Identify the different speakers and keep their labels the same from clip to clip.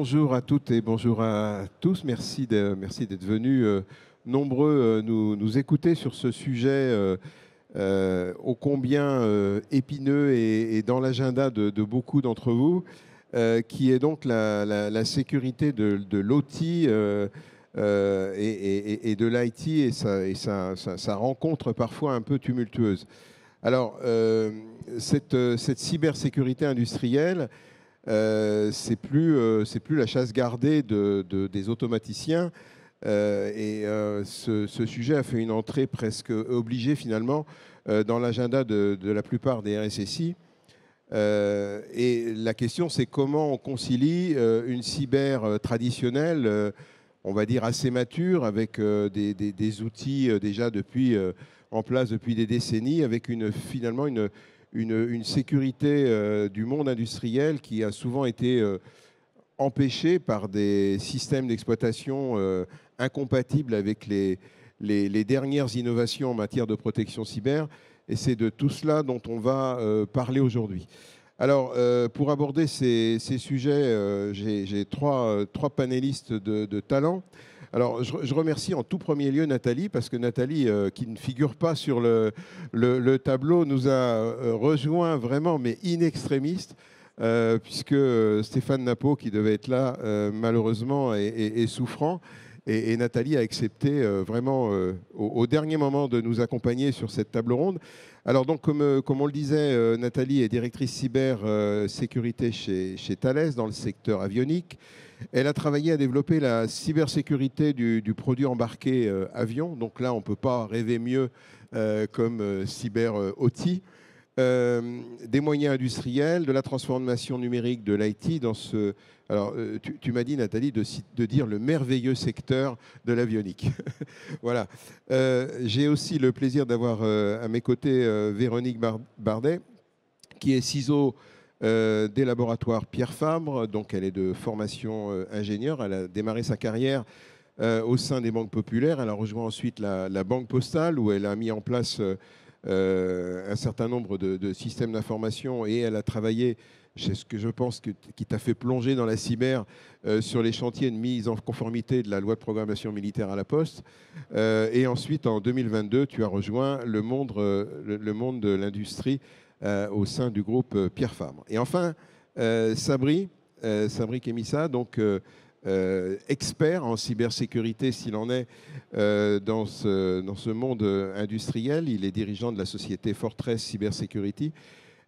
Speaker 1: Bonjour à toutes et bonjour à tous. Merci d'être venus nombreux nous écouter sur ce sujet ô combien épineux et dans l'agenda de beaucoup d'entre vous, qui est donc la sécurité de l'OT et de l'IT et sa rencontre parfois un peu tumultueuse. Alors, cette cybersécurité industrielle, c'est plus la chasse gardée des automaticiens. Ce sujet a fait une entrée presque obligée finalement dans l'agenda de la plupart des RSSI. Et la question, c'est comment on concilie une cyber traditionnelle, on va dire assez mature, avec des outils déjà en place depuis des décennies, avec finalement une sécurité du monde industriel qui a souvent été empêchée par des systèmes d'exploitation incompatibles avec les dernières innovations en matière de protection cyber. Et c'est de tout cela dont on va parler aujourd'hui. Alors, pour aborder ces sujets, j'ai trois panélistes de talent. Alors, je remercie en tout premier lieu Nathalie, parce que Nathalie, qui ne figure pas sur le tableau, nous a rejoint vraiment, mais in extremis, puisque Stéphane Napo, qui devait être là, malheureusement, est souffrant. Et Nathalie a accepté vraiment au dernier moment de nous accompagner sur cette table ronde. Alors donc, comme on le disait, Nathalie est directrice cybersécurité chez Thales dans le secteur avionique. Elle a travaillé à développer la cybersécurité du produit embarqué avion. Donc là, on ne peut pas rêver mieux comme cyber OT. Des moyens industriels, de la transformation numérique de l'IT dans ce... Alors, tu m'as dit, Nathalie, de dire le merveilleux secteur de l'avionique. Voilà. J'ai aussi le plaisir d'avoir à mes côtés Véronique Bardet, qui est CISO des laboratoires Pierre Fabre. Donc, elle est de formation ingénieure. Elle a démarré sa carrière au sein des banques populaires. Elle a rejoint ensuite la Banque Postale, où elle a mis en place un certain nombre de systèmes d'information, et elle a travaillé, c'est ce que je pense qui t'a fait plonger dans la cyber, sur les chantiers de mise en conformité de la loi de programmation militaire à la Poste. Et ensuite, en 2022, tu as rejoint le monde de l'industrie au sein du groupe Pierre Fabre. Et enfin, Sabri Kemissa, donc expert en cybersécurité s'il en est dans ce monde industriel. Il est dirigeant de la société Fortress Cybersecurity.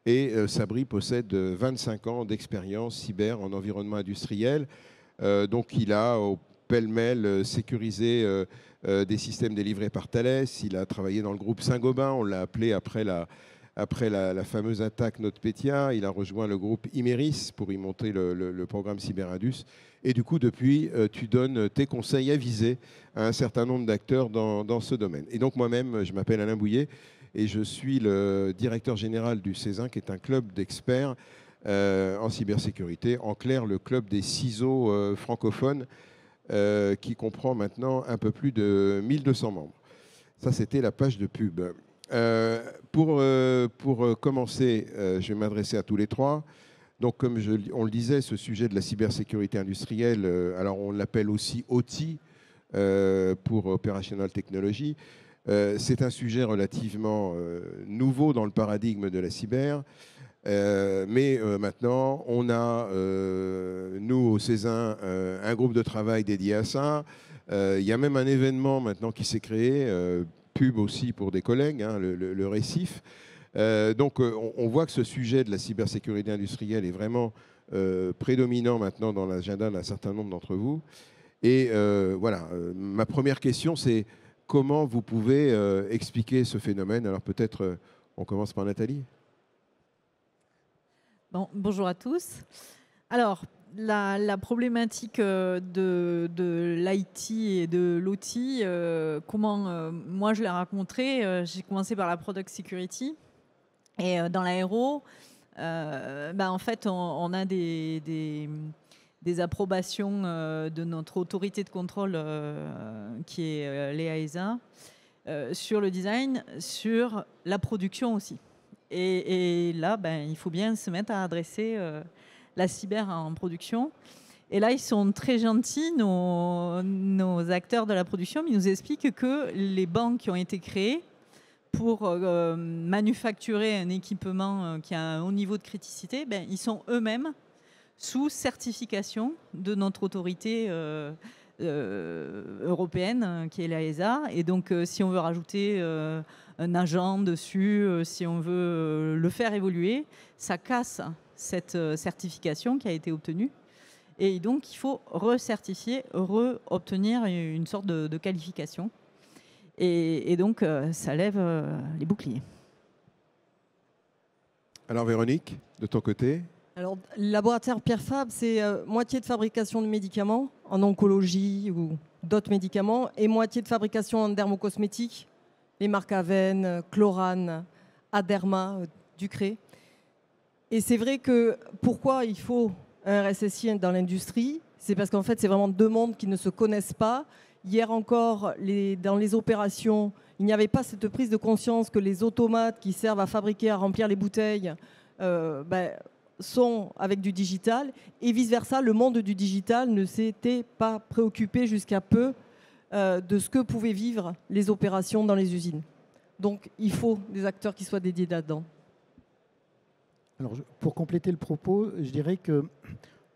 Speaker 1: Et Sabri possède 25 ans d'expérience cyber en environnement industriel. Donc il a au pêle-mêle sécurisé des systèmes délivrés par Thales. Il a travaillé dans le groupe Saint-Gobain, on l'a appelé après la fameuse attaque NotPetya. Il a rejoint le groupe Imeris pour y monter le programme Cyberindus. Et du coup, depuis, tu donnes tes conseils avisés à un certain nombre d'acteurs dans ce domaine. Et donc moi-même, je m'appelle Alain Bouillet et je suis le directeur général du CESIN, qui est un club d'experts en cybersécurité. En clair, le club des CISO francophones, qui comprend maintenant un peu plus de 1200 membres. Ça, c'était la page de pub. Pour commencer, je vais m'adresser à tous les trois. Donc, comme on le disait, ce sujet de la cybersécurité industrielle, alors on l'appelle aussi OT pour Operational Technology. C'est un sujet relativement nouveau dans le paradigme de la cyber. Mais maintenant, on a, nous, au CESIN, un groupe de travail dédié à ça. Il y a même un événement maintenant qui s'est créé, pub aussi pour des collègues, hein, le Récif. Donc, on voit que ce sujet de la cybersécurité industrielle est vraiment prédominant maintenant dans l'agenda d'un certain nombre d'entre vous. Et voilà, ma première question, c'est comment vous pouvez expliquer ce phénomène? Alors peut-être, on commence par Nathalie.
Speaker 2: Bon, bonjour à tous. Alors, la problématique de l'IT et de l'OT, comment moi je l'ai rencontrée, j'ai commencé par la Product Security. Et dans l'aéro, en fait, on a des approbations de notre autorité de contrôle qui est l'EASA sur le design, sur la production aussi. Et là, il faut bien se mettre à adresser la cyber en production. Et là, ils sont très gentils, nos acteurs de la production, mais ils nous expliquent que les banques qui ont été créées pour manufacturer un équipement qui a un haut niveau de criticité, ben, ils sont eux-mêmes sous certification de notre autorité européenne, qui est l'AESA. Et donc, si on veut rajouter un agent dessus, si on veut le faire évoluer, ça casse cette certification qui a été obtenue. Et donc, il faut recertifier, re-obtenir une sorte de qualification. Et donc, ça lève les boucliers.
Speaker 1: Alors, Véronique, de ton côté?
Speaker 3: Alors, le laboratoire Pierre Fabre, c'est moitié de fabrication de médicaments en oncologie ou d'autres médicaments et moitié de fabrication en dermocosmétiques, les marques Aven, Chlorane, Aderma, Ducré. Et c'est vrai que pourquoi il faut un RSSI dans l'industrie, c'est parce qu'en fait, c'est vraiment deux mondes qui ne se connaissent pas. Hier encore, dans les opérations, il n'y avait pas cette prise de conscience que les automates qui servent à fabriquer, à remplir les bouteilles, sont avec du digital. Et vice-versa, le monde du digital ne s'était pas préoccupé jusqu'à peu de ce que pouvaient vivre les opérations dans les usines. Donc, il faut des acteurs qui soient dédiés là-dedans.
Speaker 4: Alors, pour compléter le propos, je dirais que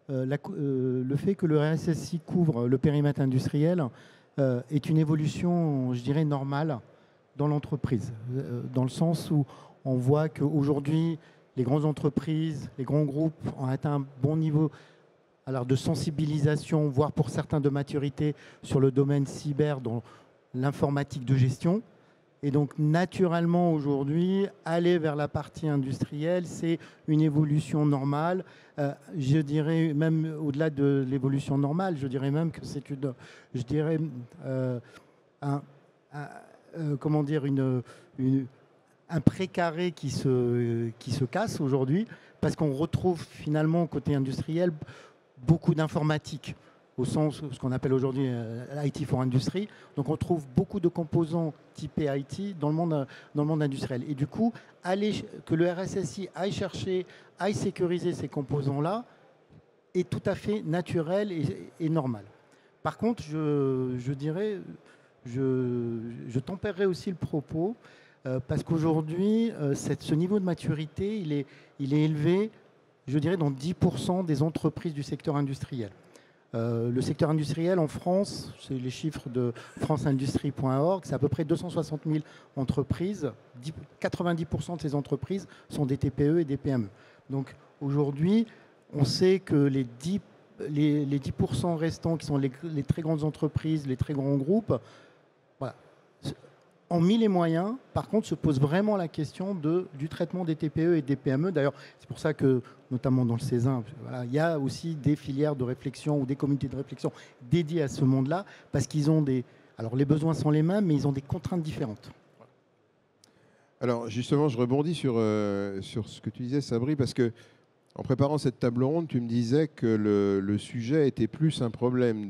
Speaker 4: le fait que le RSSI couvre le périmètre industriel est une évolution, je dirais, normale dans l'entreprise, dans le sens où on voit qu'aujourd'hui, les grandes entreprises, les grands groupes ont atteint un bon niveau de sensibilisation, voire pour certains de maturité sur le domaine cyber, dans l'informatique de gestion. Et donc, naturellement, aujourd'hui, aller vers la partie industrielle, c'est une évolution normale. Je dirais même, au-delà de l'évolution normale, je dirais même que c'est un précaré qui se casse aujourd'hui, parce qu'on retrouve finalement, côté industriel, beaucoup d'informatique, au sens ce qu'on appelle aujourd'hui l'IT for Industry. Donc on trouve beaucoup de composants typés IT dans le monde industriel. Et du coup, que le RSSI aille chercher, aille sécuriser ces composants-là est tout à fait naturel et normal. Par contre, je dirais, je tempérerai aussi le propos, parce qu'aujourd'hui, ce niveau de maturité, il est élevé, je dirais, dans 10% des entreprises du secteur industriel. Le secteur industriel en France, c'est les chiffres de franceindustrie.org, c'est à peu près 260 000 entreprises. 90% de ces entreprises sont des TPE et des PME. Donc aujourd'hui, on sait que les 10% restants, qui sont les très grandes entreprises, les très grands groupes, voilà, ont mis les moyens. Par contre, se pose vraiment la question du traitement des TPE et des PME. D'ailleurs, c'est pour ça que, notamment dans le CESIN, voilà, il y a aussi des filières de réflexion ou des communautés de réflexion dédiées à ce monde-là, parce qu'ils ont alors les besoins sont les mêmes, mais ils ont des contraintes différentes.
Speaker 1: Alors justement, je rebondis sur ce que tu disais, Sabri, parce que en préparant cette table ronde, tu me disais que le sujet était plus un problème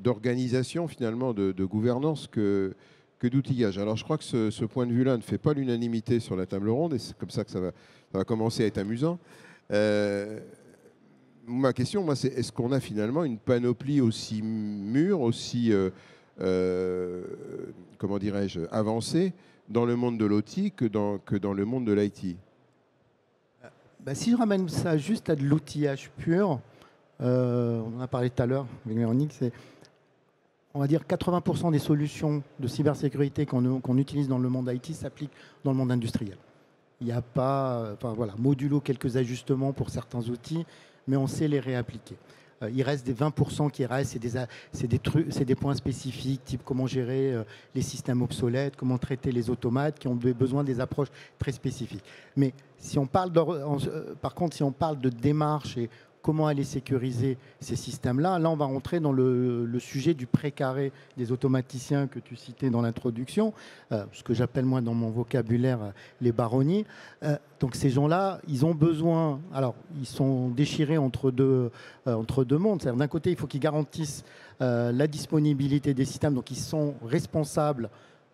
Speaker 1: d'organisation, finalement, de gouvernance que d'outillage. Alors je crois que ce point de vue-là ne fait pas l'unanimité sur la table ronde, et c'est comme ça que ça va commencer à être amusant. Ma question, moi, c'est est-ce qu'on a finalement une panoplie aussi mûre, aussi, comment dirais-je, avancée dans le monde de l'OT que dans le monde de l'IT?
Speaker 4: Si je ramène ça juste à de l'outillage pur, on en a parlé tout à l'heure avec Véronique, c'est, on va dire, 80% des solutions de cybersécurité qu'on utilise dans le monde IT s'appliquent dans le monde industriel. Il n'y a pas, modulo quelques ajustements pour certains outils, mais on sait les réappliquer. Il reste des 20% qui restent, c'est des points spécifiques, type comment gérer les systèmes obsolètes, comment traiter les automates, qui ont besoin des approches très spécifiques. Mais si on parle par contre, si on parle de démarche et comment aller sécuriser ces systèmes-là, là on va rentrer dans le sujet du précaré des automaticiens que tu citais dans l'introduction, ce que j'appelle moi dans mon vocabulaire les baronnies. Donc ces gens-là, ils ont besoin, alors ils sont déchirés entre deux mondes. C'est-à-dire, d'un côté, il faut qu'ils garantissent la disponibilité des systèmes, donc ils sont responsables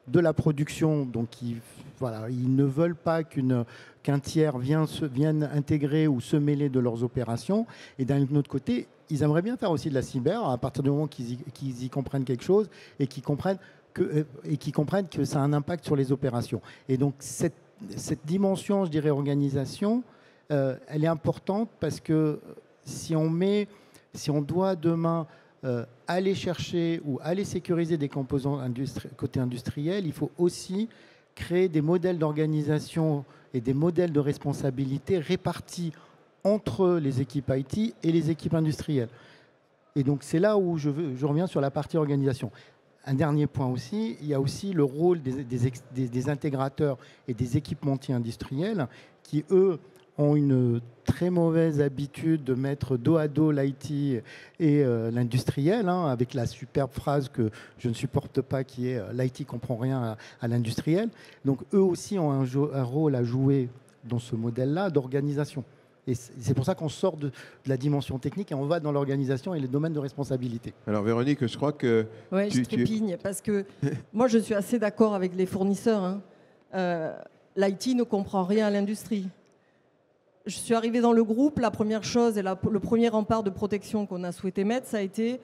Speaker 4: de la production, donc ils ne veulent pas qu'un tiers vienne intégrer ou se mêler de leurs opérations. Et d'un autre côté, ils aimeraient bien faire aussi de la cyber à partir du moment qu'ils y comprennent quelque chose et qu'ils comprennent que ça a un impact sur les opérations. Et donc cette dimension, je dirais, organisation, elle est importante parce que si on doit demain aller chercher ou aller sécuriser des composants côté industriel, il faut aussi créer des modèles d'organisation et des modèles de responsabilité répartis entre les équipes IT et les équipes industrielles. Et donc c'est là où je reviens sur la partie organisation. Un dernier point aussi, il y a aussi le rôle des intégrateurs et des équipementiers industriels qui, eux, ont une très mauvaise habitude de mettre dos à dos l'IT et l'industriel, avec la superbe phrase que je ne supporte pas qui est « l'IT ne comprend rien à l'industriel ». Donc eux aussi ont un rôle à jouer dans ce modèle-là d'organisation. Et c'est pour ça qu'on sort de la dimension technique et on va dans l'organisation et les domaines de responsabilité.
Speaker 1: Alors Véronique, je crois que...
Speaker 3: Oui, je trépigne parce que moi je suis assez d'accord avec les fournisseurs. L'IT ne comprend rien à l'industrie. Je suis arrivée dans le groupe, la première chose et le premier rempart de protection qu'on a souhaité mettre, ça a été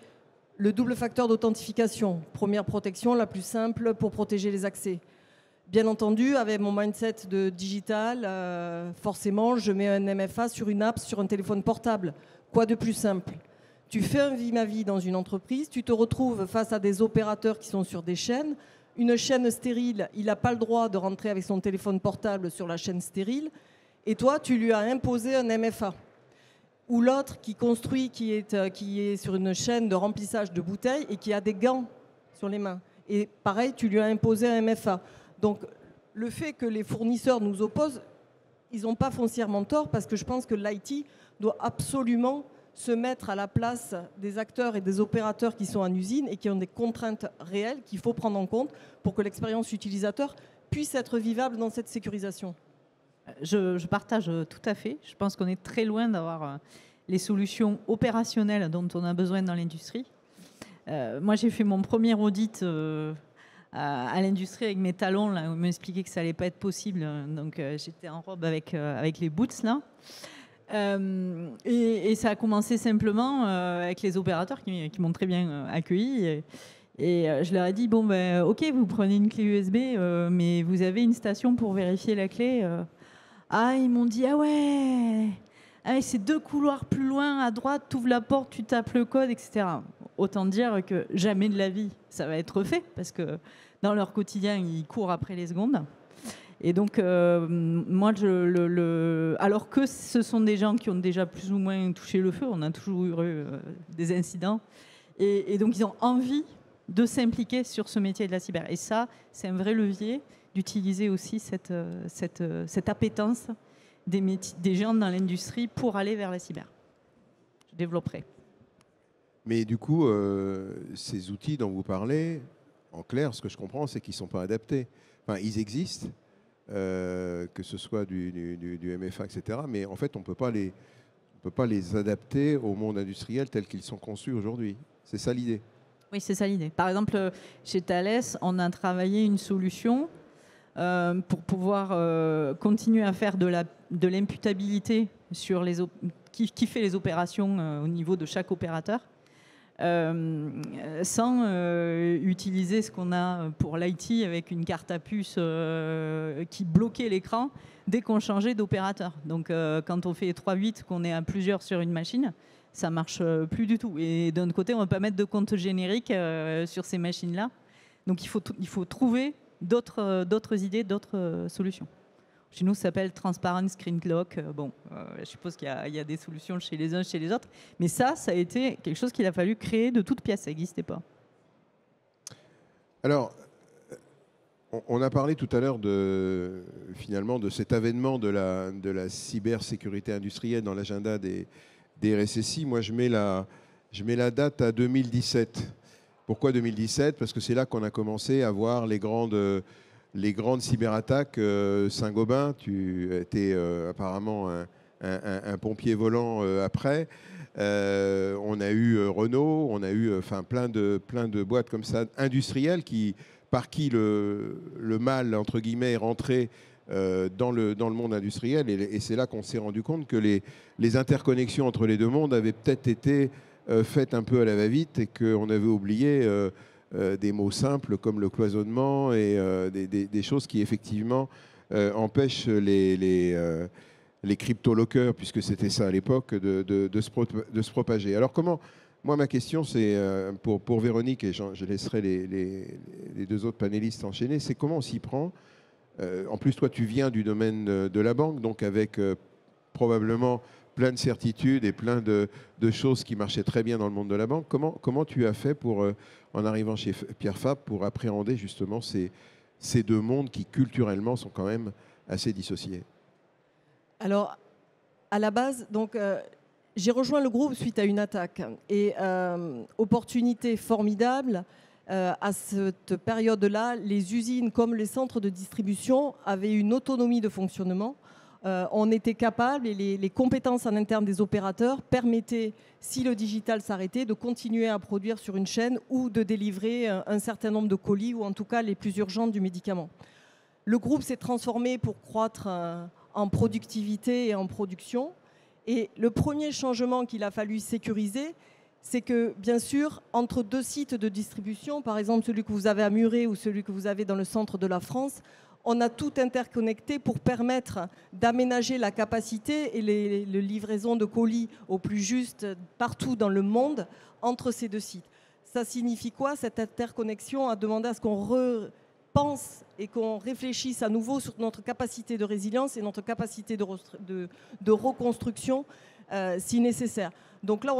Speaker 3: le double facteur d'authentification. Première protection, la plus simple pour protéger les accès. Bien entendu, avec mon mindset de digital, forcément, je mets un MFA sur une app, sur un téléphone portable. Quoi de plus simple ? Tu fais un vie-ma-vie dans une entreprise, tu te retrouves face à des opérateurs qui sont sur des chaînes. Une chaîne stérile, il n'a pas le droit de rentrer avec son téléphone portable sur la chaîne stérile. Et toi, tu lui as imposé un MFA. Ou l'autre qui construit, qui est sur une chaîne de remplissage de bouteilles et qui a des gants sur les mains. Et pareil, tu lui as imposé un MFA. Donc, le fait que les fournisseurs nous opposent, ils n'ont pas foncièrement tort parce que je pense que l'IT doit absolument se mettre à la place des acteurs et des opérateurs qui sont en usine et qui ont des contraintes réelles qu'il faut prendre en compte pour que l'expérience utilisateur puisse être vivable dans cette sécurisation.
Speaker 2: Je partage tout à fait. Je pense qu'on est très loin d'avoir les solutions opérationnelles dont on a besoin dans l'industrie. Moi, j'ai fait mon premier audit à l'industrie avec mes talons, là, où on m'expliquait que ça n'allait pas être possible. Donc, j'étais en robe avec les boots, là. Et ça a commencé simplement avec les opérateurs qui m'ont très bien accueilli. Et je leur ai dit, bon, ben, OK, vous prenez une clé USB, mais vous avez une station pour vérifier la clé. Ah, ils m'ont dit, ah ouais, c'est 2 couloirs plus loin, à droite, tu ouvres la porte, tu tapes le code, etc. Autant dire que jamais de la vie, ça va être fait, parce que dans leur quotidien, ils courent après les secondes. Et donc, moi, alors que ce sont des gens qui ont déjà plus ou moins touché le feu, on a toujours eu des incidents, et donc ils ont envie de s'impliquer sur ce métier de la cyber. Et ça, c'est un vrai levier d'utiliser aussi cette appétence des gens dans l'industrie pour aller vers la cyber. Je développerai.
Speaker 1: Mais du coup, ces outils dont vous parlez, en clair, ce que je comprends, c'est qu'ils ne sont pas adaptés. Enfin, ils existent, que ce soit du MFA, etc. Mais en fait, on ne peut pas les adapter au monde industriel tel qu'ils sont conçus aujourd'hui. C'est ça l'idée.
Speaker 2: Oui, c'est ça l'idée. Par exemple, chez Thales, on a travaillé une solution pour pouvoir continuer à faire de l'imputabilité sur qui fait les opérations au niveau de chaque opérateur, sans utiliser ce qu'on a pour l'IT avec une carte à puce qui bloquait l'écran dès qu'on changeait d'opérateur. Donc quand on fait 3-8, qu'on est à plusieurs sur une machine, ça ne marche plus du tout. Et d'un autre côté, on ne va pas mettre de compte générique sur ces machines-là. Donc il faut trouver d'autres idées, d'autres solutions. Chez nous, ça s'appelle Transparent Screen Lock. Je suppose qu'il y a des solutions chez les uns, chez les autres. Mais ça a été quelque chose qu'il a fallu créer de toutes pièces. Ça n'existait pas.
Speaker 1: Alors, on a parlé tout à l'heure finalement de cet avènement de la cybersécurité industrielle dans l'agenda des RSSI. Moi, je mets la date à 2017. Pourquoi 2017 ? Parce que c'est là qu'on a commencé à voir les grandes cyberattaques. Saint-Gobain, tu étais apparemment un pompier volant après. On a eu Renault, on a eu plein de boîtes comme ça, industrielles qui par qui le mal, entre guillemets, est rentré dans le monde industriel. Et c'est là qu'on s'est rendu compte que les interconnexions entre les deux mondes avaient peut-être été faites un peu à la va-vite et qu'on avait oublié des mots simples comme le cloisonnement et des choses qui, effectivement, empêchent les crypto-lockers, puisque c'était ça à l'époque, de se propager. Alors moi, ma question, c'est pour Véronique, et je laisserai les deux autres panélistes enchaîner, c'est comment on s'y prend. En plus, toi, tu viens du domaine de la banque, donc avec probablement plein de certitudes et plein de choses qui marchaient très bien dans le monde de la banque. Comment tu as fait pour, en arrivant chez Pierre Fabre, pour appréhender justement ces deux mondes qui, culturellement, sont quand même assez dissociés?
Speaker 3: Alors, à la base, donc, j'ai rejoint le groupe suite à une attaque. Et opportunité formidable, à cette période-là, les usines comme les centres de distribution avaient une autonomie de fonctionnement. On était capable, et les compétences en interne des opérateurs permettaient, si le digital s'arrêtait, de continuer à produire sur une chaîne ou de délivrer un certain nombre de colis, ou en tout cas les plus urgents du médicament. Le groupe s'est transformé pour croître en productivité et en production. Et le premier changement qu'il a fallu sécuriser, c'est que, bien sûr, entre deux sites de distribution, par exemple celui que vous avez à Muret ou celui que vous avez dans le centre de la France, on a tout interconnecté pour permettre d'aménager la capacité et les livraisons de colis au plus juste partout dans le monde entre ces deux sites. Ça signifie quoi? Cette interconnexion a demandé à ce qu'on repense et qu'on réfléchisse à nouveau sur notre capacité de résilience et notre capacité de reconstruction si nécessaire. Donc là,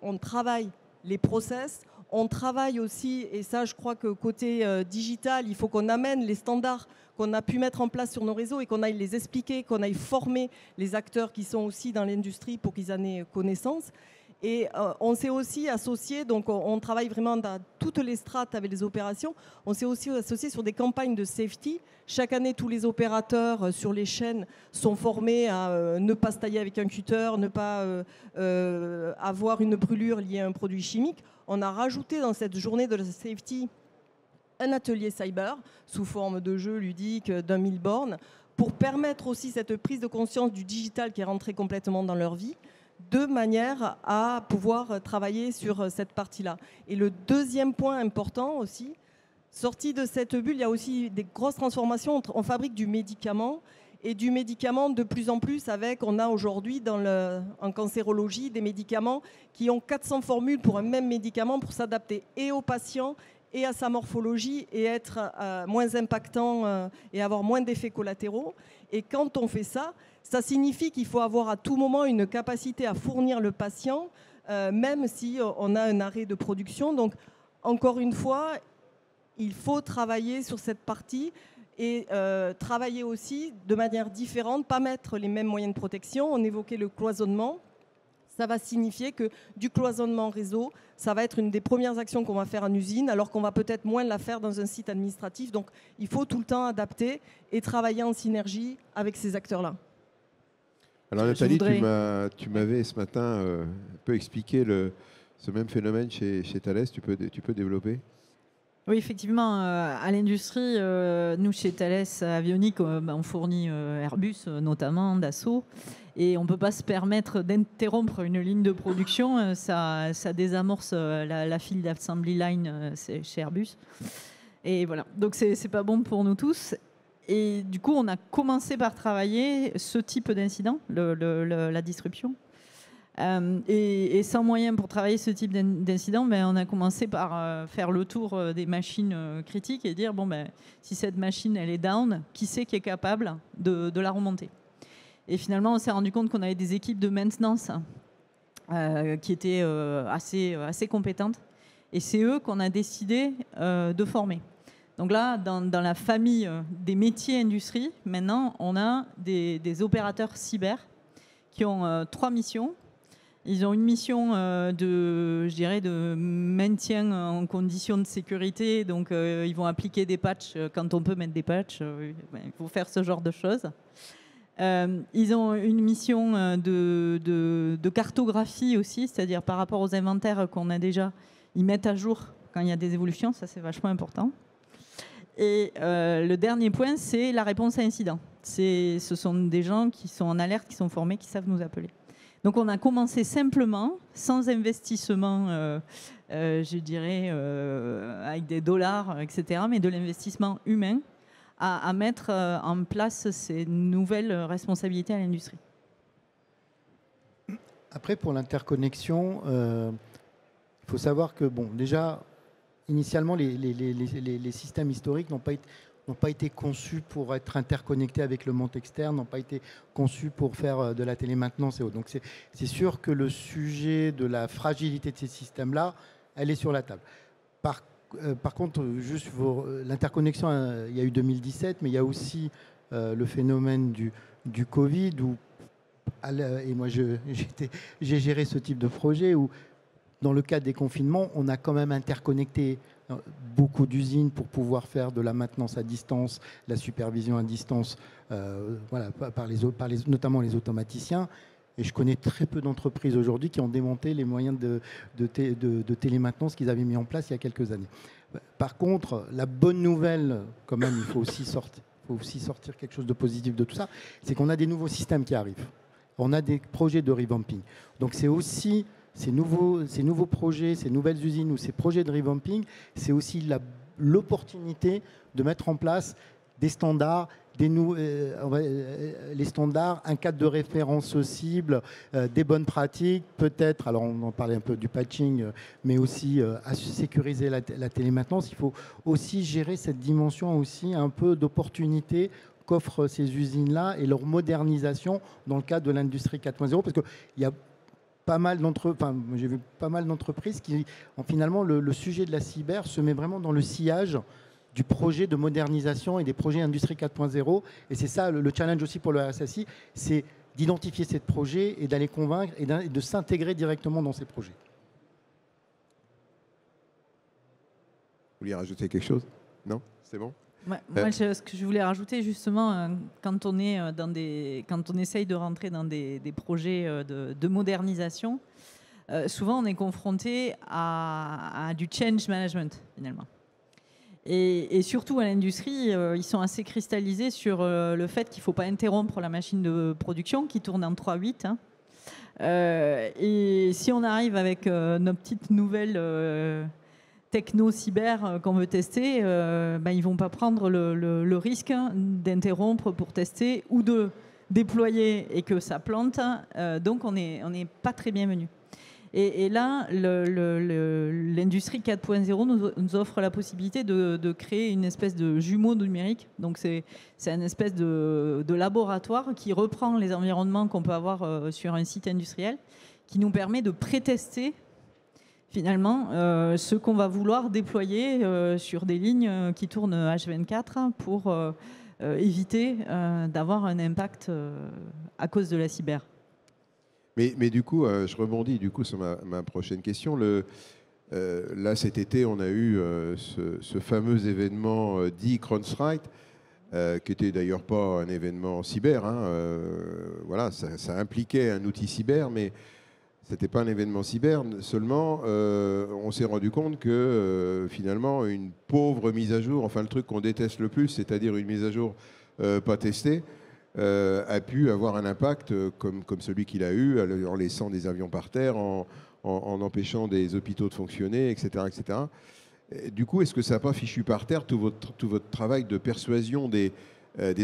Speaker 3: on travaille les process, on travaille aussi, et ça je crois que côté digital, il faut qu'on amène les standards qu'on a pu mettre en place sur nos réseaux et qu'on aille les expliquer, qu'on aille former les acteurs qui sont aussi dans l'industrie pour qu'ils en aient connaissance. Et on s'est aussi associé, donc on travaille vraiment dans toutes les strates avec les opérations. On s'est aussi associé sur des campagnes de safety. Chaque année, tous les opérateurs sur les chaînes sont formés à ne pas se tailler avec un cutter, ne pas avoir une brûlure liée à un produit chimique. On a rajouté dans cette journée de la safety un atelier cyber sous forme de jeu ludique d'un 1000 bornes pour permettre aussi cette prise de conscience du digital qui est rentré complètement dans leur vie, de manière à pouvoir travailler sur cette partie-là. Et le deuxième point important aussi, sorti de cette bulle, il y a aussi des grosses transformations. On fabrique du médicament, et du médicament de plus en plus on a aujourd'hui en cancérologie des médicaments qui ont 400 formules pour un même médicament pour s'adapter et aux patients et à sa morphologie et être moins impactant et avoir moins d'effets collatéraux. Et quand on fait ça, ça signifie qu'il faut avoir à tout moment une capacité à fournir le patient, même si on a un arrêt de production. Donc, encore une fois, il faut travailler sur cette partie et travailler aussi de manière différente, pas mettre les mêmes moyens de protection. On évoquait le cloisonnement. Ça va signifier que du cloisonnement réseau, ça va être une des premières actions qu'on va faire en usine, alors qu'on va peut-être moins la faire dans un site administratif. Donc, il faut tout le temps adapter et travailler en synergie avec ces acteurs-là.
Speaker 1: Alors Nathalie, tu m'avais ce matin un peu expliqué ce même phénomène chez Thales. Tu peux développer?
Speaker 2: Oui, effectivement, à l'industrie, nous chez Thales Avionics, on fournit Airbus notamment, Dassault, et on ne peut pas se permettre d'interrompre une ligne de production. Ça désamorce la file d'assembly line chez Airbus. Et voilà, donc c'est pas bon pour nous tous. Et du coup, on a commencé par travailler ce type d'incident, la disruption. Et sans moyen pour travailler ce type d'incident, on a commencé par faire le tour des machines critiques et dire, si cette machine elle est down, qui c'est qui est capable de la remonter? Et finalement, on s'est rendu compte qu'on avait des équipes de maintenance qui étaient assez compétentes. Et c'est eux qu'on a décidé de former. Donc là, dans la famille des métiers industrie, maintenant, on a des opérateurs cyber qui ont 3 missions. Ils ont une mission de maintien en conditions de sécurité. Donc, ils vont appliquer des patchs quand on peut mettre des patchs. Il faut faire ce genre de choses. Ils ont une mission de cartographie aussi, c'est-à-dire par rapport aux inventaires qu'on a déjà, ils mettent à jour quand il y a des évolutions. Ça, c'est vachement important. Et le dernier point, c'est la réponse à incident. Ce sont des gens qui sont en alerte, qui sont formés, qui savent nous appeler. Donc on a commencé simplement, sans investissement, je dirais, avec des dollars, etc., mais de l'investissement humain, à mettre en place ces nouvelles responsabilités à l'industrie.
Speaker 4: Après, pour l'interconnexion, il faut savoir que, bon, déjà, initialement, les systèmes historiques n'ont pas été conçus pour être interconnectés avec le monde externe, n'ont pas été conçus pour faire de la télémaintenance et autres. Donc c'est sûr que le sujet de la fragilité de ces systèmes-là, elle est sur la table. Par contre, juste l'interconnexion, il y a eu 2017, mais il y a aussi le phénomène du Covid, et moi j'ai géré ce type de projet où, dans le cadre des confinements, on a quand même interconnecté beaucoup d'usines pour pouvoir faire de la maintenance à distance, la supervision à distance, voilà, notamment les automaticiens. Et je connais très peu d'entreprises aujourd'hui qui ont démonté les moyens de télémaintenance qu'ils avaient mis en place il y a quelques années. Par contre, la bonne nouvelle, quand même, il faut aussi sortir quelque chose de positif de tout ça, c'est qu'on a des nouveaux systèmes qui arrivent. On a des projets de revamping. Donc c'est aussi ces nouveaux projets, ces nouvelles usines ou ces projets de revamping, c'est aussi l'opportunité de mettre en place des standards, les standards, un cadre de référence cible, des bonnes pratiques, peut-être, alors on en parlait un peu du patching, mais aussi à sécuriser la télémaintenance. Il faut aussi gérer cette dimension aussi un peu d'opportunité qu'offrent ces usines-là et leur modernisation dans le cadre de l'industrie 4.0, parce qu'il y a j'ai vu pas mal d'entreprises qui, finalement, le sujet de la cyber se met vraiment dans le sillage du projet de modernisation et des projets industrie 4.0. Et c'est ça le challenge aussi pour le RSSI, c'est d'identifier ces projets et d'aller convaincre et de s'intégrer directement dans ces projets.
Speaker 1: Vous vouliez rajouter quelque chose? Non? C'est bon?
Speaker 2: Ouais, moi, ce que je voulais rajouter, justement, quand on essaye de rentrer dans des projets de modernisation, souvent on est confronté à du change management, finalement. Et surtout à l'industrie, ils sont assez cristallisés sur le fait qu'il ne faut pas interrompre la machine de production qui tourne en 3/8. Hein. Et si on arrive avec nos petites nouvelles techno-cyber qu'on veut tester, ils ne vont pas prendre le risque d'interrompre pour tester ou de déployer et que ça plante. Donc on n'est pas très bienvenu. Et là, l'industrie 4.0 nous offre la possibilité de créer une espèce de jumeau numérique. Donc c'est une espèce de laboratoire qui reprend les environnements qu'on peut avoir sur un site industriel, qui nous permet de pré-tester finalement ce qu'on va vouloir déployer sur des lignes qui tournent H24 pour éviter d'avoir un impact à cause de la cyber.
Speaker 1: Mais du coup, je rebondis sur ma prochaine question. Là, cet été, on a eu ce fameux événement dit CrowdStrike, qui n'était d'ailleurs pas un événement cyber. Hein, voilà, ça impliquait un outil cyber, mais ce n'était pas un événement cyber. Seulement, on s'est rendu compte que finalement, une pauvre mise à jour, enfin le truc qu'on déteste le plus, c'est-à-dire une mise à jour pas testée, a pu avoir un impact comme celui qu'il a eu, en laissant des avions par terre, en empêchant des hôpitaux de fonctionner, etc. etc. Et du coup, est-ce que ça n'a pas fichu par terre tout votre travail de persuasion des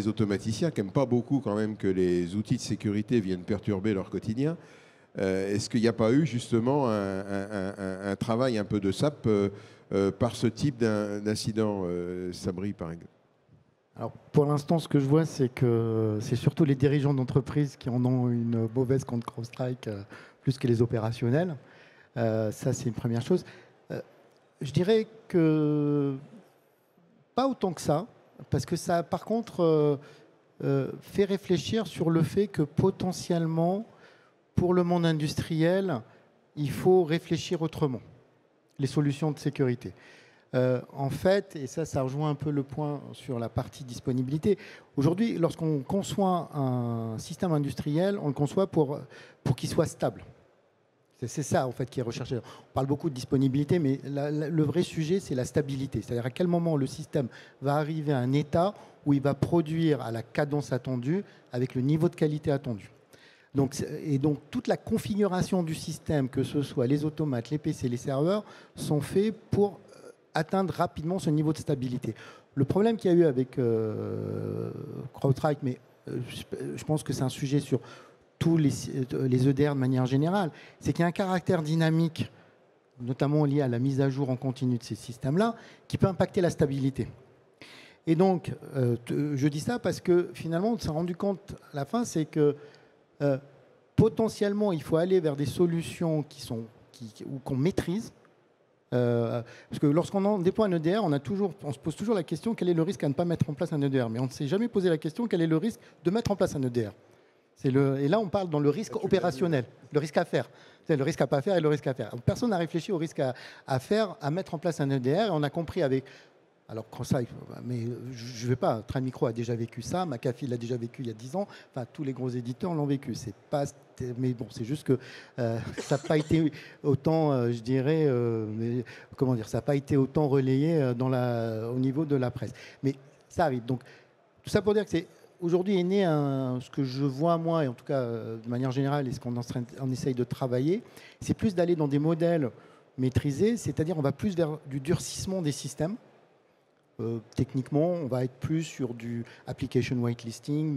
Speaker 1: automaticiens, qui n'aiment pas beaucoup quand même que les outils de sécurité viennent perturber leur quotidien? Est-ce qu'il n'y a pas eu justement un travail un peu de sape par ce type d'incident, Sabri, par exemple?
Speaker 4: Alors, pour l'instant, ce que je vois, c'est que c'est surtout les dirigeants d'entreprise qui en ont une mauvaise contre CrowdStrike plus que les opérationnels. Ça, c'est une première chose. Je dirais que pas autant que ça, parce que ça, par contre, fait réfléchir sur le fait que potentiellement, pour le monde industriel, il faut réfléchir autrement les solutions de sécurité. En fait, et ça rejoint un peu le point sur la partie disponibilité. Aujourd'hui, lorsqu'on conçoit un système industriel, on le conçoit pour qu'il soit stable. C'est ça, en fait, qui est recherché. On parle beaucoup de disponibilité, mais le vrai sujet, c'est la stabilité. C'est-à-dire à quel moment le système va arriver à un état où il va produire à la cadence attendue, avec le niveau de qualité attendu. Donc, toute la configuration du système, que ce soit les automates, les PC, les serveurs, sont faits pour atteindre rapidement ce niveau de stabilité. Le problème qu'il y a eu avec CrowdStrike, mais je pense que c'est un sujet sur tous les EDR de manière générale, c'est qu'il y a un caractère dynamique, notamment lié à la mise à jour en continu de ces systèmes-là, qui peut impacter la stabilité. Et donc, je dis ça parce que finalement, on s'est rendu compte à la fin, c'est que potentiellement, il faut aller vers des solutions qu'on maîtrise. Parce que lorsqu'on déploie un EDR, on se pose toujours la question quel est le risque à ne pas mettre en place un EDR. Mais on ne s'est jamais posé la question quel est le risque de mettre en place un EDR. Et là, on parle dans le risque opérationnel, le risque à faire. C'est le risque à pas faire et le risque à faire. Personne n'a réfléchi au risque à faire, à mettre en place un EDR. Et on a compris avec... Alors, CrowdStrike, mais je ne vais pas. Trend Micro a déjà vécu ça. McAfee l'a déjà vécu il y a 10 ans. Enfin, tous les gros éditeurs l'ont vécu. Mais bon, c'est juste que ça n'a pas été autant, je dirais, ça n'a pas été autant relayé au niveau de la presse. Mais ça arrive. Donc, tout ça pour dire que aujourd'hui est né ce que je vois moi, et en tout cas de manière générale, et ce qu'on essaye de travailler, c'est plus d'aller dans des modèles maîtrisés, c'est-à-dire on va plus vers du durcissement des systèmes. Techniquement, on va être plus sur du application whitelisting,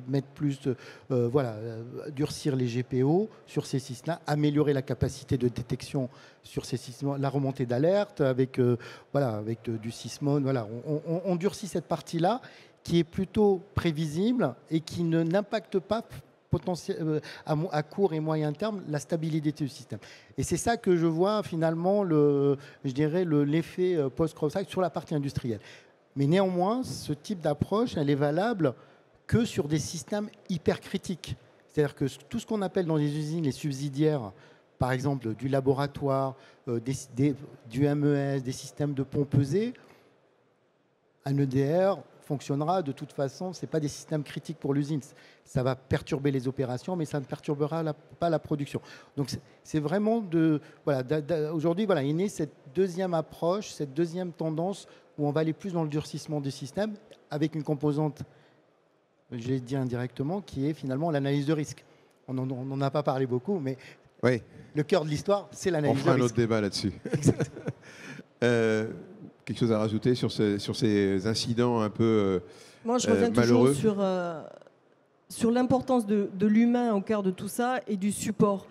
Speaker 4: mettre plus, durcir les GPO sur ces systèmes, améliorer la capacité de détection sur ces systèmes, la remontée d'alerte avec du Sysmon. Voilà, on durcit cette partie-là qui est plutôt prévisible et qui n'impacte pas à court et moyen terme la stabilité du système. Et c'est ça que je vois finalement l'effet post-CrowdStrike sur la partie industrielle. Mais néanmoins, ce type d'approche, elle est valable que sur des systèmes hyper critiques. C'est-à-dire que tout ce qu'on appelle dans les usines les subsidiaires, par exemple du laboratoire, du MES, des systèmes de pompe pesée, un EDR fonctionnera de toute façon. Ce n'est pas des systèmes critiques pour l'usine. Ça va perturber les opérations, mais ça ne perturbera pas la production. Donc c'est vraiment aujourd'hui, est née cette deuxième approche, cette deuxième tendance où on va aller plus dans le durcissement du système avec une composante, je l'ai dit indirectement, qui est finalement l'analyse de risque. On n'en a pas parlé beaucoup, mais
Speaker 1: oui.
Speaker 4: Le cœur de l'histoire, c'est l'analyse de risque.
Speaker 1: On fera un autre débat là-dessus. Quelque chose à rajouter sur ces incidents un peu
Speaker 3: Moi, je reviens
Speaker 1: malheureux
Speaker 3: toujours sur l'importance de l'humain au cœur de tout ça et du support.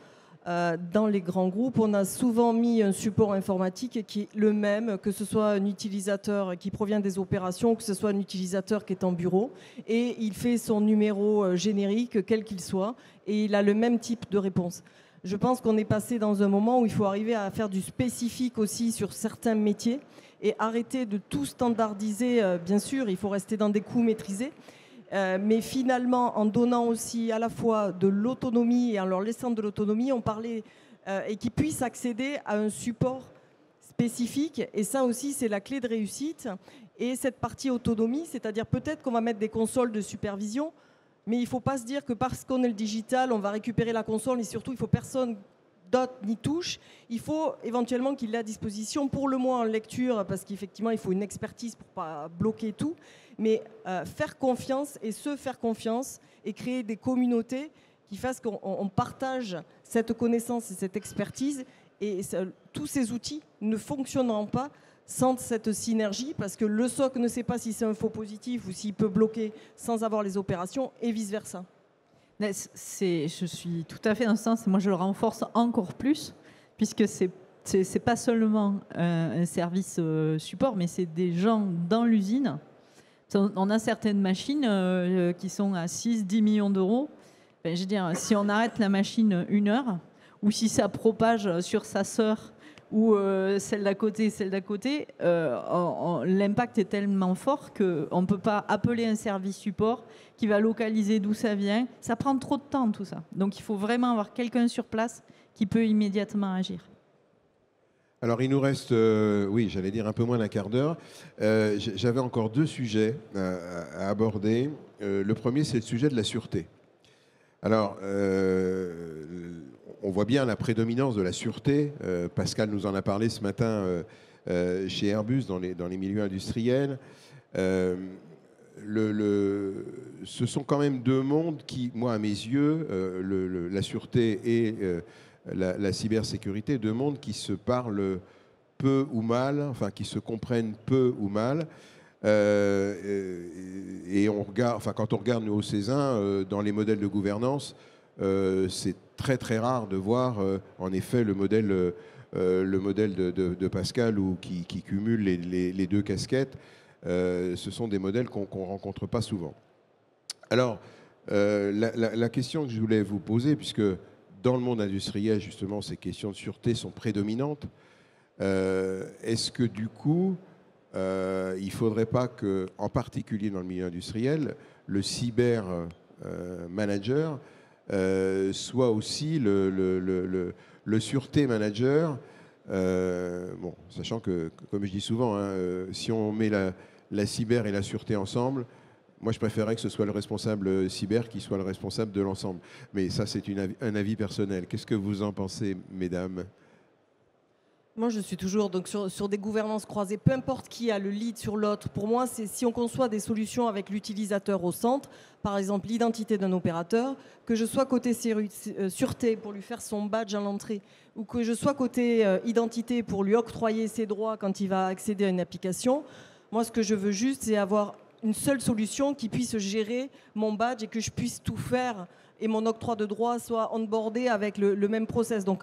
Speaker 3: Dans les grands groupes, on a souvent mis un support informatique qui est le même, que ce soit un utilisateur qui provient des opérations ou que ce soit un utilisateur qui est en bureau. Et il fait son numéro générique, quel qu'il soit, et il a le même type de réponse. Je pense qu'on est passé dans un moment où il faut arriver à faire du spécifique aussi sur certains métiers et arrêter de tout standardiser. Bien sûr, il faut rester dans des coûts maîtrisés. Mais finalement, en donnant aussi à la fois de l'autonomie et en leur laissant de l'autonomie, on parlait et qu'ils puissent accéder à un support spécifique. Et ça aussi, c'est la clé de réussite. Et cette partie autonomie, c'est-à-dire peut-être qu'on va mettre des consoles de supervision, mais il ne faut pas se dire que parce qu'on est le digital, on va récupérer la console et surtout, il ne faut personne d'autre n'y touche. Il faut éventuellement qu'il l'ait à disposition, pour le moins en lecture, parce qu'effectivement, il faut une expertise pour ne pas bloquer tout. Mais faire confiance et se faire confiance et créer des communautés qui fassent qu'on partage cette connaissance et cette expertise. Et tous ces outils ne fonctionneront pas sans cette synergie, parce que le SOC ne sait pas si c'est un faux positif ou s'il peut bloquer sans avoir les opérations et vice-versa.
Speaker 2: Je suis tout à fait dans ce sens. Moi, je le renforce encore plus, puisque c'est pas seulement un service support, mais c'est des gens dans l'usine. On a certaines machines qui sont à 6-10 millions d'euros. Je veux dire, si on arrête la machine 1 heure, ou si ça propage sur sa sœur, ou celle d'à côté, l'impact est tellement fort qu'on ne peut pas appeler un service support qui va localiser d'où ça vient. Ça prend trop de temps, tout ça. Donc, il faut vraiment avoir quelqu'un sur place qui peut immédiatement agir.
Speaker 1: Alors, il nous reste, j'allais dire un peu moins d'un quart d'heure. J'avais encore 2 sujets à aborder. Le premier, c'est le sujet de la sûreté. Alors, on voit bien la prédominance de la sûreté. Pascal nous en a parlé ce matin chez Airbus, dans les milieux industriels. Ce sont quand même deux mondes qui, moi, à mes yeux, la sûreté et la cybersécurité, deux mondes qui se parlent peu ou mal, enfin qui se comprennent peu ou mal. Et on regarde, enfin, quand on regarde nous au Césin, dans les modèles de gouvernance, c'est très très rare de voir en effet le modèle de Pascal qui cumule les deux casquettes. Ce sont des modèles qu'on ne rencontre pas souvent. Alors, la question que je voulais vous poser, puisque dans le monde industriel, justement, ces questions de sûreté sont prédominantes, est-ce que du coup, il ne faudrait pas que, en particulier dans le milieu industriel, le cyber manager soit aussi le sûreté manager, bon, sachant que, comme je dis souvent, si on met la cyber et la sûreté ensemble, moi je préférerais que ce soit le responsable cyber qui soit le responsable de l'ensemble. Mais ça, c'est un avis personnel. Qu'est-ce que vous en pensez, mesdames ?
Speaker 3: Moi, je suis toujours donc, sur des gouvernances croisées, peu importe qui a le lead sur l'autre. Pour moi, c'est si on conçoit des solutions avec l'utilisateur au centre, par exemple l'identité d'un opérateur, que je sois côté sûreté pour lui faire son badge à l'entrée, ou que je sois côté identité pour lui octroyer ses droits quand il va accéder à une application. Moi, ce que je veux juste, c'est avoir une seule solution qui puisse gérer mon badge et que je puisse tout faire et mon octroi de droits soit onboardé avec le même process. Donc,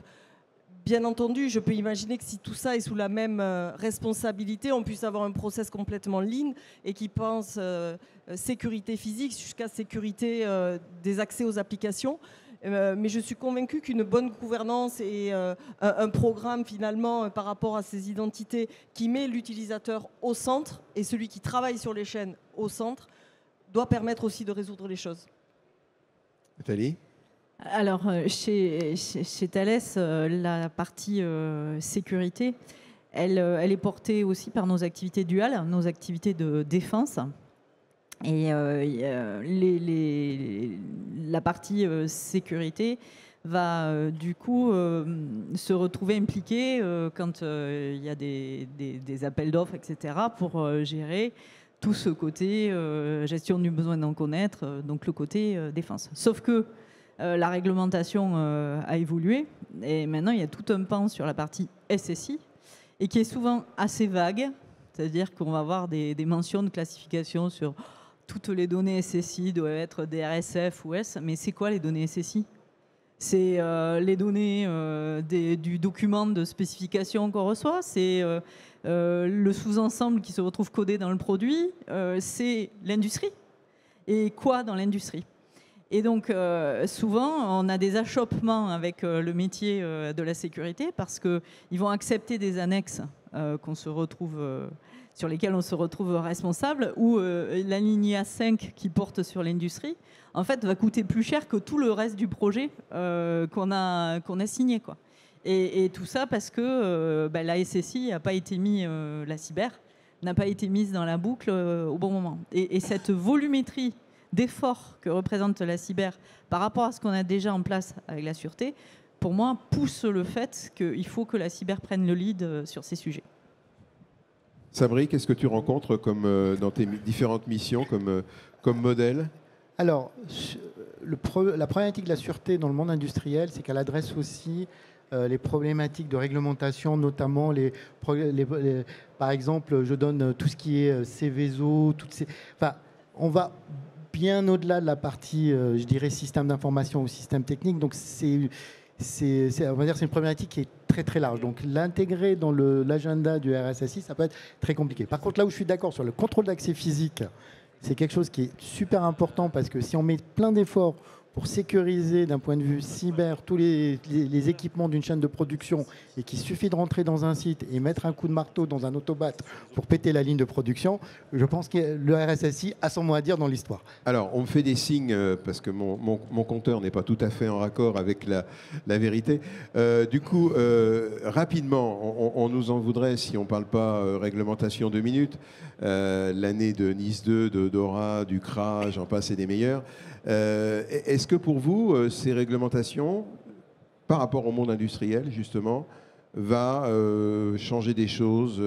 Speaker 3: bien entendu, je peux imaginer que si tout ça est sous la même responsabilité, on puisse avoir un process complètement lean et qui pense sécurité physique jusqu'à sécurité des accès aux applications. Mais je suis convaincue qu'une bonne gouvernance et un programme finalement par rapport à ces identités qui met l'utilisateur au centre et celui qui travaille sur les chaînes au centre doit permettre aussi de résoudre les choses.
Speaker 1: Nathalie ?
Speaker 2: Alors, chez Thales, la partie sécurité, elle est portée aussi par nos activités duales, nos activités de défense. Et la partie sécurité va du coup se retrouver impliquée quand il y a des appels d'offres, etc., pour gérer tout ce côté gestion du besoin d'en connaître, donc le côté défense. Sauf que la réglementation a évolué et maintenant il y a tout un pan sur la partie SSI et qui est souvent assez vague, c'est-à-dire qu'on va avoir des mentions de classification sur toutes les données SSI doivent être DRSF ou S, mais c'est quoi les données SSI ? C'est les données du document de spécification qu'on reçoit, c'est le sous-ensemble qui se retrouve codé dans le produit, c'est l'industrie. Et quoi dans l'industrie ? Et donc, souvent, on a des achoppements avec le métier de la sécurité parce qu'ils vont accepter des annexes sur lesquelles on se retrouve responsable, ou l'alinéa 5 qui porte sur l'industrie, en fait, va coûter plus cher que tout le reste du projet qu'on a signé, quoi. Et tout ça parce que la SSI n'a pas été mise, la cyber n'a pas été mise dans la boucle au bon moment. Et cette volumétrie d'efforts que représente la cyber par rapport à ce qu'on a déjà en place avec la sûreté, pour moi, pousse le fait qu'il faut que la cyber prenne le lead sur ces sujets.
Speaker 1: Sabri, qu'est-ce que tu rencontres dans tes différentes missions comme modèle ?
Speaker 4: Alors, la problématique de la sûreté dans le monde industriel, c'est qu'elle adresse aussi les problématiques de réglementation, notamment par exemple, je donne tout ce qui est Céveso, on va bien au-delà de la partie, je dirais, système d'information ou système technique. Donc, on va dire, c'est une problématique qui est très très large. Donc, l'intégrer dans l'agenda du RSSI, ça peut être très compliqué. Par contre, là où je suis d'accord sur le contrôle d'accès physique, c'est quelque chose qui est super important parce que si on met plein d'efforts pour sécuriser d'un point de vue cyber tous les équipements d'une chaîne de production et qu'il suffit de rentrer dans un site et mettre un coup de marteau dans un autobat pour péter la ligne de production, je pense que le RSSI a son mot à dire dans l'histoire.
Speaker 1: Alors, on me fait des signes parce que mon compteur n'est pas tout à fait en raccord avec la vérité. Du coup, rapidement, on nous en voudrait si on ne parle pas réglementation 2 minutes. L'année de Nice 2, de Dora, du CRA, j'en passe et des meilleurs. Est-ce que pour vous, ces réglementations, par rapport au monde industriel, justement, va changer des choses,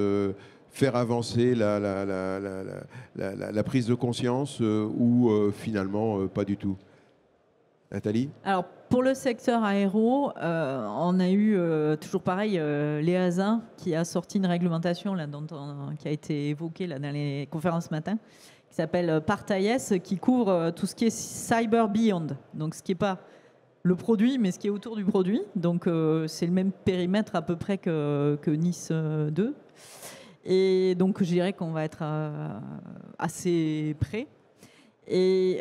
Speaker 1: faire avancer la prise de conscience ou finalement pas du tout? Nathalie?
Speaker 2: Alors, pour le secteur aéro, on a eu toujours pareil, l'EASA qui a sorti une réglementation là, qui a été évoquée là, dans les conférences ce matin, qui s'appelle Part-IS, qui couvre tout ce qui est Cyber Beyond. Donc, ce qui n'est pas le produit, mais ce qui est autour du produit. Donc, c'est le même périmètre à peu près que Nice 2. Et donc, je dirais qu'on va être assez près. Et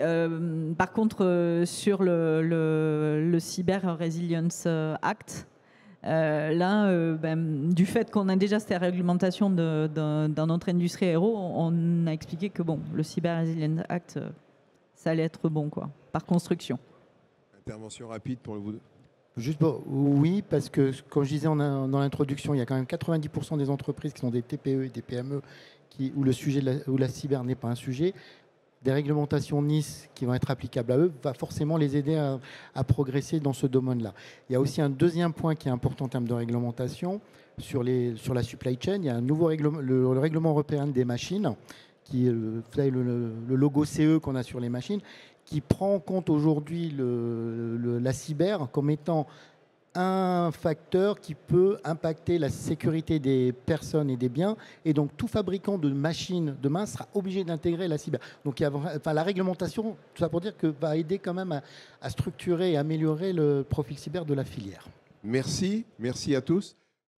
Speaker 2: par contre, sur le Cyber Resilience Act, du fait qu'on a déjà cette réglementation dans notre industrie aéro, on a expliqué que bon, le Cyber Resilience Act, ça allait être bon, quoi, par construction.
Speaker 1: Intervention rapide pour vous deux.
Speaker 4: Oui, parce que, comme je disais dans l'introduction, il y a quand même 90% des entreprises qui sont des TPE et des PME où la cyber n'est pas un sujet. Des réglementations Nice qui vont être applicables à eux va forcément les aider à progresser dans ce domaine-là. Il y a aussi un deuxième point qui est important en termes de réglementation sur la supply chain. Il y a un nouveau règlement, le règlement européen des machines, qui est le logo CE qu'on a sur les machines, qui prend en compte aujourd'hui la cyber comme étant un facteur qui peut impacter la sécurité des personnes et des biens. Et donc, tout fabricant de machines demain sera obligé d'intégrer la cyber. Donc, la réglementation, tout ça pour dire que va aider quand même à structurer et améliorer le profil cyber de la filière.
Speaker 1: Merci à tous.